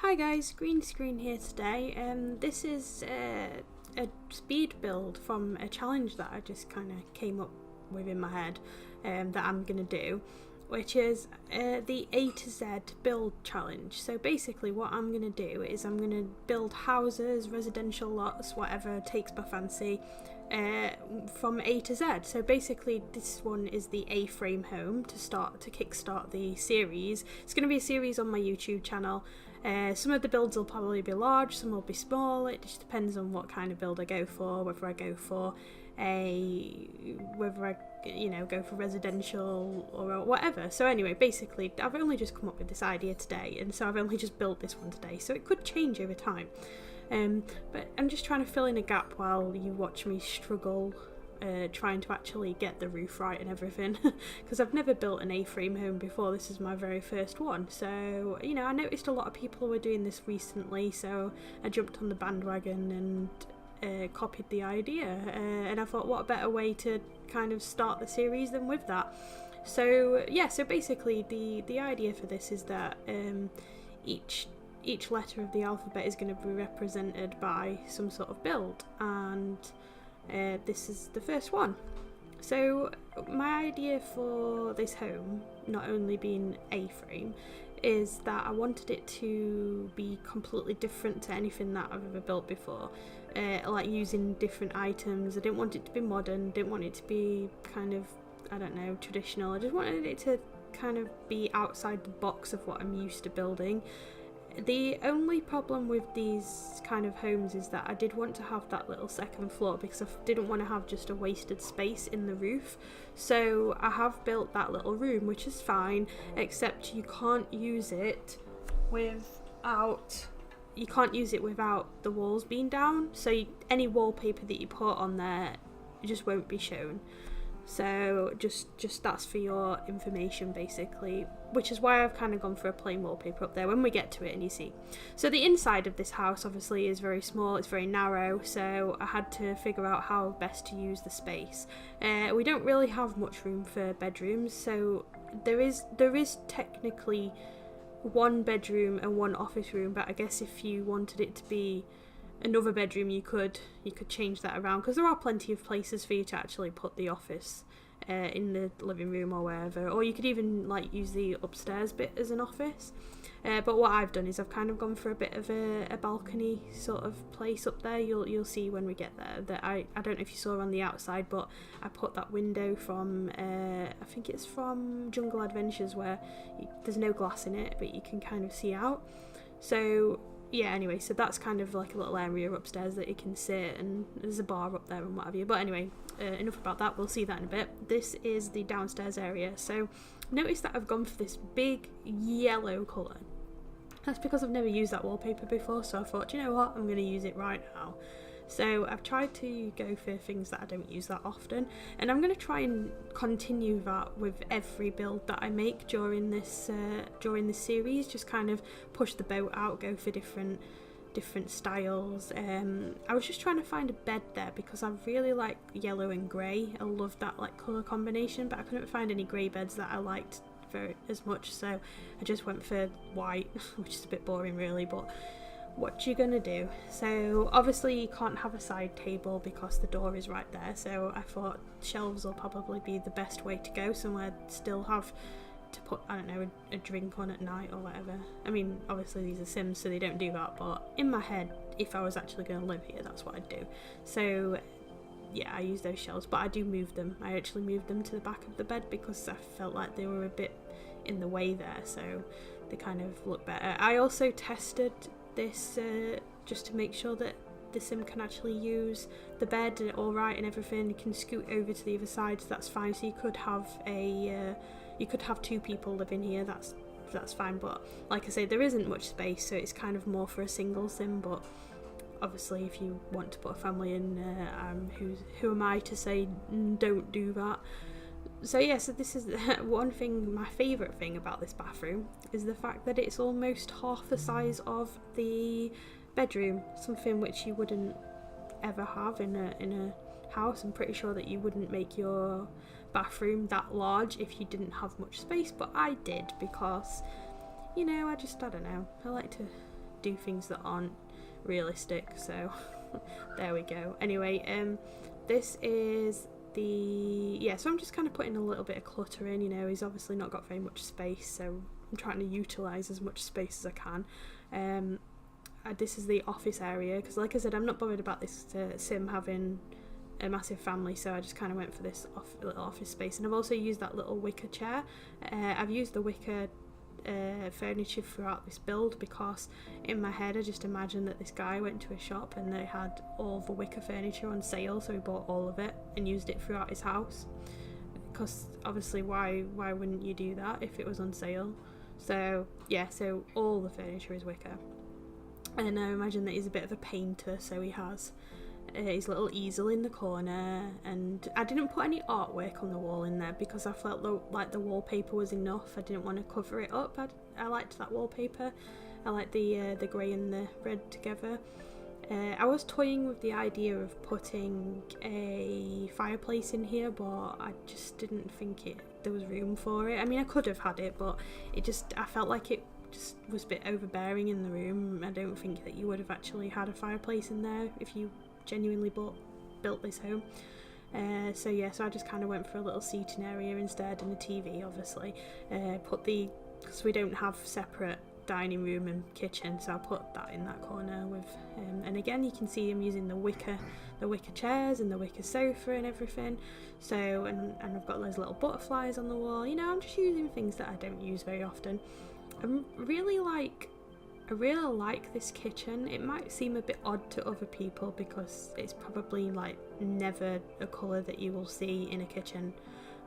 Hi guys, green screen here today. This is a speed build from a challenge that I just kind of came up with in my head that I'm going to do, which is the A to Z build challenge. So basically what I'm going to do is I'm going to build houses, residential lots, whatever takes my fancy, from A to Z. So basically this one is the A-frame home to kickstart the series. It's going to be a series on my YouTube channel. Some of the builds will probably be large, some will be small. It just depends on what kind of build I go for, whether I go for go for residential or whatever. So anyway, basically I've only just come up with this idea today, and so I've only just built this one today, so it could change over time. But I'm just trying to fill in a gap while you watch me struggle trying to actually get the roof right and everything, because I've never built an A-frame home before. This is my very first one, so I noticed a lot of people were doing this recently, so I jumped on the bandwagon and copied the idea, and I thought, what a better way to kind of start the series than with that. So yeah, so basically the idea for this is that each letter of the alphabet is going to be represented by some sort of build, and this is the first one. So my idea for this home, not only being A-frame, is that I wanted it to be completely different to anything that I've ever built before. Like using different items. I didn't want it to be modern, didn't want it to be kind of, I don't know, traditional. I just wanted it to kind of be outside the box of what I'm used to building. The only problem with these kind of homes is that I did want to have that little second floor, because I didn't want to have just a wasted space in the roof. So I have built that little room, which is fine, except you can't use it without the walls being down. So any wallpaper that you put on there, it just won't be shown. So just that's for your information, basically, which is why I've kind of gone for a plain wallpaper up there when we get to it and you see. So the inside of this house obviously is very small, it's very narrow, so I had to figure out how best to use the space. We don't really have much room for bedrooms, so there is technically one bedroom and one office room, but I guess if you wanted it to be another bedroom, you could change that around, because there are plenty of places for you to actually put the office in the living room or wherever, or you could even like use the upstairs bit as an office. But what I've done is I've kind of gone for a bit of a balcony sort of place up there. You'll see when we get there that I don't know if you saw on the outside, but I put that window from I think it's from Jungle Adventures, where there's no glass in it but you can kind of see out. So yeah, anyway, so that's kind of like a little area upstairs that you can sit, and there's a bar up there and what have you. But anyway, enough about that, we'll see that in a bit. This is the downstairs area. So notice that I've gone for this big yellow colour. That's because I've never used that wallpaper before, so I thought, you know what, I'm going to use it right now. So I've tried to go for things that I don't use that often, and I'm going to try and continue that with every build that I make during this series. Just kind of push the boat out, go for different styles. I was just trying to find a bed there because I really like yellow and grey. I love that like colour combination, but I couldn't find any grey beds that I liked as much, so I just went for white, which is a bit boring really, but what you gonna do? So obviously you can't have a side table because the door is right there, so I thought shelves will probably be the best way to go, somewhere still have to put, I don't know, a drink on at night or whatever. I mean, obviously these are Sims, so they don't do that, but in my head, if I was actually going to live here, that's what I'd do. So yeah, I use those shelves, but I do move them. I actually moved them to the back of the bed because I felt like they were a bit in the way there, so they kind of look better. I also tested this just to make sure that the Sim can actually use the bed all right and everything. You can scoot over to the other side, so that's fine. So you could have two people living here, that's fine, but like I say, there isn't much space, so it's kind of more for a single Sim. But obviously if you want to put a family in, who am I to say don't do that? So yeah, so this is one thing. My favourite thing about this bathroom is the fact that it's almost half the size of the bedroom, something which you wouldn't ever have in a house. I'm pretty sure that you wouldn't make your bathroom that large if you didn't have much space, but I did because, I don't know, I like to do things that aren't realistic, so there we go. Anyway, this is so I'm just kind of putting a little bit of clutter in. You know, he's obviously not got very much space, so I'm trying to utilise as much space as I can. This is the office area, because like I said, I'm not bothered about this sim having a massive family, so I just kind of went for this little office space. And I've also used that little wicker chair. I've used the wicker furniture throughout this build because in my head I just imagined that this guy went to a shop and they had all the wicker furniture on sale, so he bought all of it and used it throughout his house, because obviously why wouldn't you do that if it was on sale? So yeah, so all the furniture is wicker. And I imagine that he's a bit of a painter, so he has his little easel in the corner, and I didn't put any artwork on the wall in there because I felt like the wallpaper was enough. I didn't want to cover it up. I liked that wallpaper. I liked the grey and the red together. I was toying with the idea of putting a fireplace in here, but I just didn't think there was room for it. I mean, I could have had it, but I felt like it just was a bit overbearing in the room. I don't think that you would have actually had a fireplace in there if you genuinely built this home. So I just kind of went for a little seating area instead, and a TV obviously. Because we don't have separate dining room and kitchen, so I put that in that corner with and again you can see I'm using the wicker chairs and the wicker sofa and everything. So and I've got those little butterflies on the wall. You know, I'm just using things that I don't use very often. I really like this kitchen. It might seem a bit odd to other people because it's probably like never a colour that you will see in a kitchen,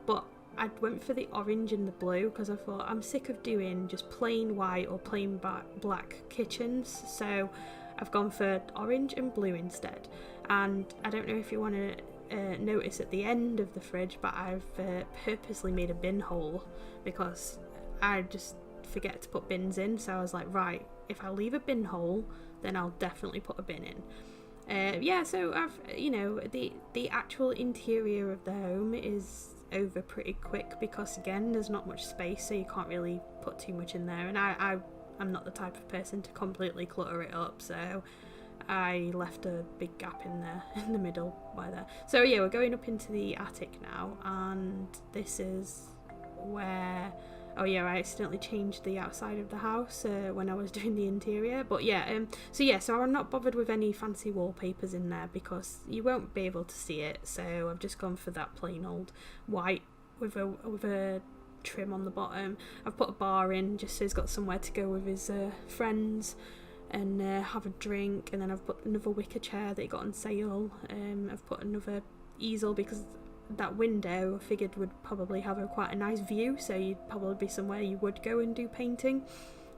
but I went for the orange and the blue because I thought I'm sick of doing just plain white or plain black kitchens, so I've gone for orange and blue instead. And I don't know if you want to notice at the end of the fridge, but I've purposely made a bin hole because I just forget to put bins in, so I was like, right, if I leave a bin hole then I'll definitely put a bin in. So I've, you know, the actual interior of the home is over pretty quick because again there's not much space, so you can't really put too much in there, and I'm not the type of person to completely clutter it up, so I left a big gap in there in the middle by there. So yeah, we're going up into the attic now, and this is where I accidentally changed the outside of the house when I was doing the interior. But so I'm not bothered with any fancy wallpapers in there because you won't be able to see it. So I've just gone for that plain old white with a trim on the bottom. I've put a bar in just so he's got somewhere to go with his friends and have a drink. And then I've put another wicker chair that he got on sale. I've put another easel because that window I figured would probably have quite a nice view, so you'd probably be somewhere you would go and do painting.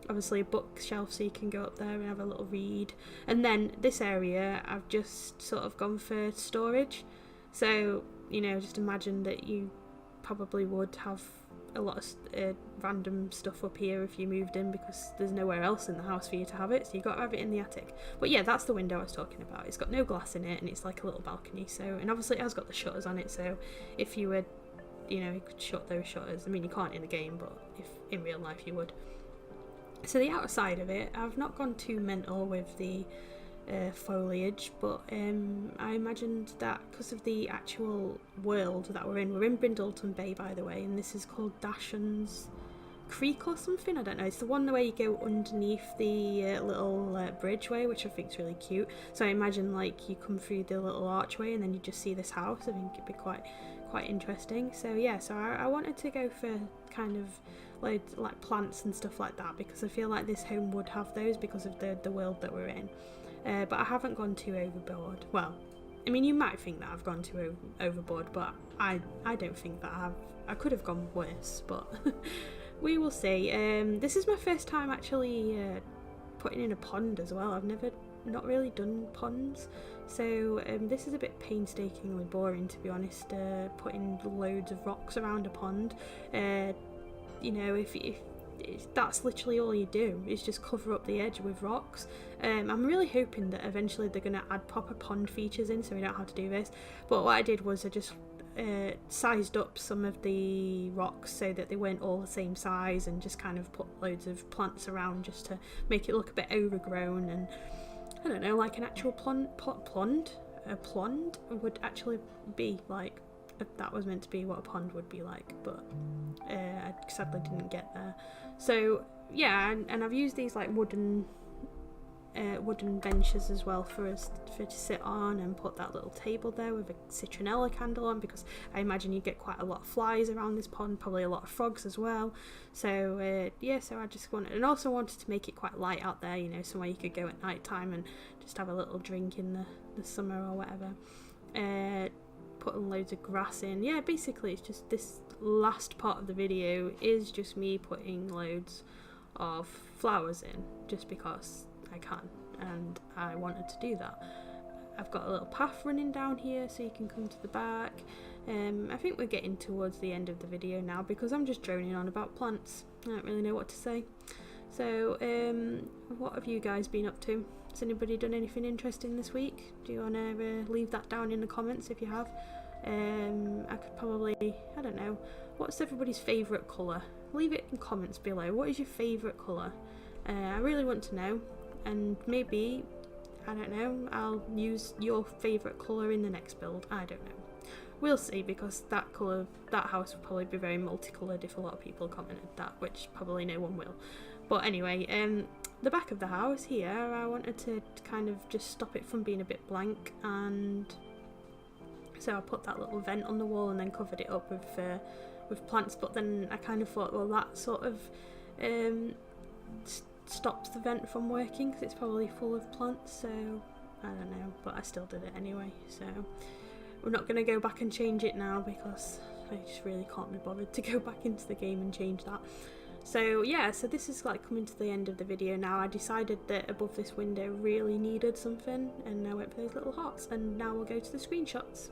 Obviously a bookshelf so you can go up there and have a little read. And then this area I've just sort of gone for storage, so you know, just imagine that you probably would have a lot of random stuff up here if you moved in because there's nowhere else in the house for you to have it, so you've got to have it in the attic. But yeah, that's the window I was talking about. It's got no glass in it and it's like a little balcony, so, and obviously it has got the shutters on it, so if you were, you know, you could shut those shutters. I mean, you can't in the game, but if in real life you would. So the outside of it, I've not gone too mental with the foliage, but I imagined that because of the actual world that we're in Brindleton Bay, by the way, and this is called Dashens Creek or something, I don't know. It's the one where you go underneath the little bridgeway, which I think is really cute. So I imagine like you come through the little archway and then you just see this house. I think it'd be quite interesting. So yeah, so I wanted to go for kind of like plants and stuff like that because I feel like this home would have those because of the world that we're in. But I haven't gone too overboard. Well, I mean, you might think that I've gone too overboard, but I don't think that I could have gone worse, but we will see. This is my first time actually putting in a pond as well. I've not really done ponds, so this is a bit painstakingly boring, to be honest, putting loads of rocks around a pond. You know, if that's literally all you do is just cover up the edge with rocks. I'm really hoping that eventually they're going to add proper pond features in so we don't have to do this, but what I did was I just sized up some of the rocks so that they weren't all the same size, and just kind of put loads of plants around just to make it look a bit overgrown. And I don't know, like an actual pond would actually be like, if that was meant to be what a pond would be like, but I sadly didn't get there. So yeah, and I've used these like wooden benches as well for to sit on, and put that little table there with a citronella candle on, because I imagine you get quite a lot of flies around this pond, probably a lot of frogs as well. So yeah, so I just wanted, and also wanted to make it quite light out there, you know, somewhere you could go at night time and just have a little drink in the summer or whatever. Putting loads of grass in. Yeah, basically it's just, this last part of the video is just me putting loads of flowers in, just because I can, and I wanted to do that. I've got a little path running down here so you can come to the back. I think we're getting towards the end of the video now, because I'm just droning on about plants. I don't really know what to say. So what have you guys been up to? Has anybody done anything interesting this week? Do you want to leave that down in the comments if you have? I could probably, I don't know, what's everybody's favourite colour? Leave it in comments below. What is your favourite colour? I really want to know, and maybe, I don't know, I'll use your favourite colour in the next build. I don't know. We'll see, because that house will probably be very multicoloured if a lot of people commented that, which probably no one will. But anyway, the back of the house here, I wanted to kind of just stop it from being a bit blank, and so I put that little vent on the wall and then covered it up with plants. But then I kind of thought, well, that sort of stops the vent from working, because it's probably full of plants. So I don't know, but I still did it anyway. So we're not going to go back and change it now, because I just really can't be bothered to go back into the game and change that. So yeah, so this is like coming to the end of the video now. I decided that above this window really needed something, and I went for those little hearts, and now we'll go to the screenshots.